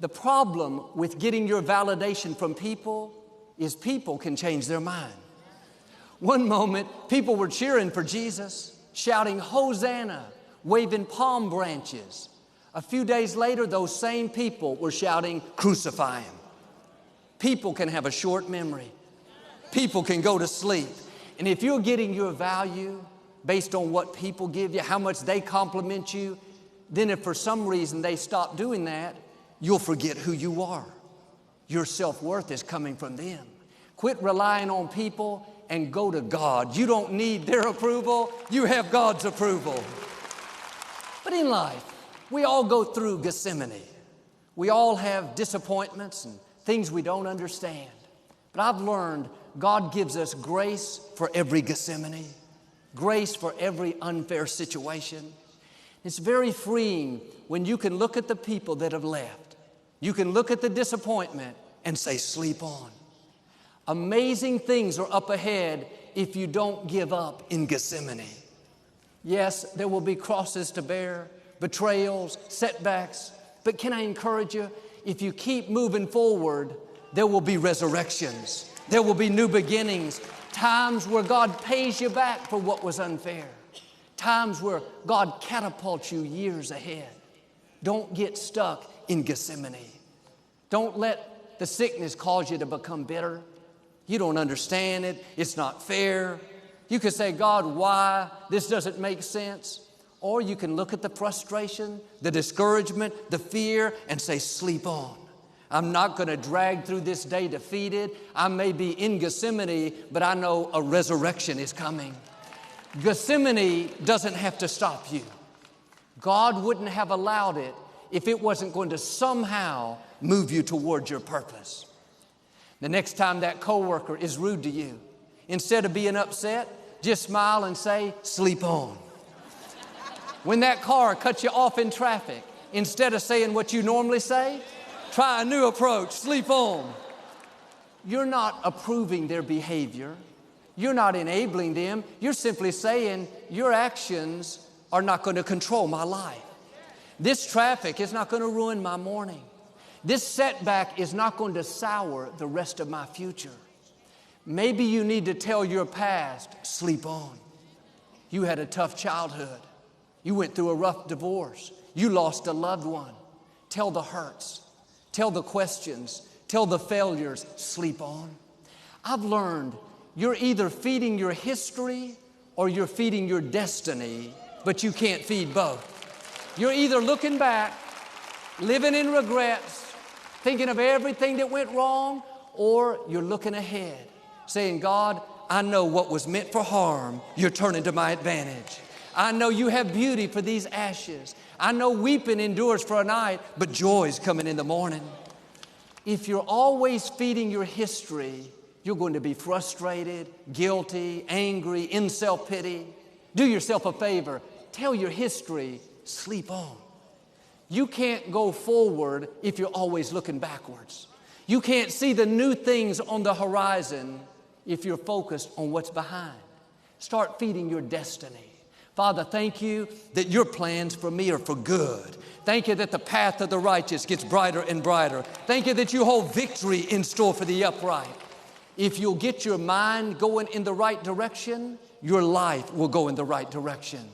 The problem with getting your validation from people is people can change their mind. One moment, people were cheering for Jesus, shouting, "Hosanna," waving palm branches. A few days later, those same people were shouting, "Crucify him." People can have a short memory. People can go to sleep. And if you're getting your value based on what people give you, how much they compliment you, then if for some reason they stop doing that, you'll forget who you are. Your self-worth is coming from them. Quit relying on people and go to God. You don't need their approval. You have God's approval. But in life, we all go through Gethsemane. We all have disappointments and things we don't understand. But I've learned God gives us grace for every Gethsemane, grace for every unfair situation. It's very freeing when you can look at the people that have left. You can look at the disappointment and say, "Sleep on." Amazing things are up ahead if you don't give up in Gethsemane. Yes, there will be crosses to bear, betrayals, setbacks. But can I encourage you, if you keep moving forward, there will be resurrections. There will be new beginnings, times where God pays you back for what was unfair, times where God catapults you years ahead. Don't get stuck in Gethsemane. Don't let the sickness cause you to become bitter. You don't understand it. It's not fair. You could say, "God, why? This doesn't make sense." Or you can look at the frustration, the discouragement, the fear, and say, "Sleep on. I'm not going to drag through this day defeated. I may be in Gethsemane, but I know a resurrection is coming." Gethsemane doesn't have to stop you. God wouldn't have allowed it if it wasn't going to somehow move you toward your purpose. The next time that coworker is rude to you, instead of being upset, just smile and say, "Sleep on." When that car cuts you off in traffic, instead of saying what you normally say, try a new approach, "Sleep on." You're not approving their behavior. You're not enabling them. You're simply saying, "Your actions are not going to control my life. This traffic is not going to ruin my morning. This setback is not going to sour the rest of my future." Maybe you need to tell your past, "Sleep on." You had a tough childhood. You went through a rough divorce. You lost a loved one. Tell the hurts. Tell the questions. Tell the failures. Sleep on. I've learned you're either feeding your history or you're feeding your destiny, but you can't feed both. You're either looking back, living in regrets, thinking of everything that went wrong, or you're looking ahead, saying, "God, I know what was meant for harm, you're turning to my advantage. I know you have beauty for these ashes. I know weeping endures for a night, but joy is coming in the morning." If you're always feeding your history, you're going to be frustrated, guilty, angry, in self-pity. Do yourself a favor. Tell your history, "Sleep on." You can't go forward if you're always looking backwards. You can't see the new things on the horizon if you're focused on what's behind. Start feeding your destiny. Father, thank you that your plans for me are for good. Thank you that the path of the righteous gets brighter and brighter. Thank you that you hold victory in store for the upright. If you'll get your mind going in the right direction, your life will go in the right direction.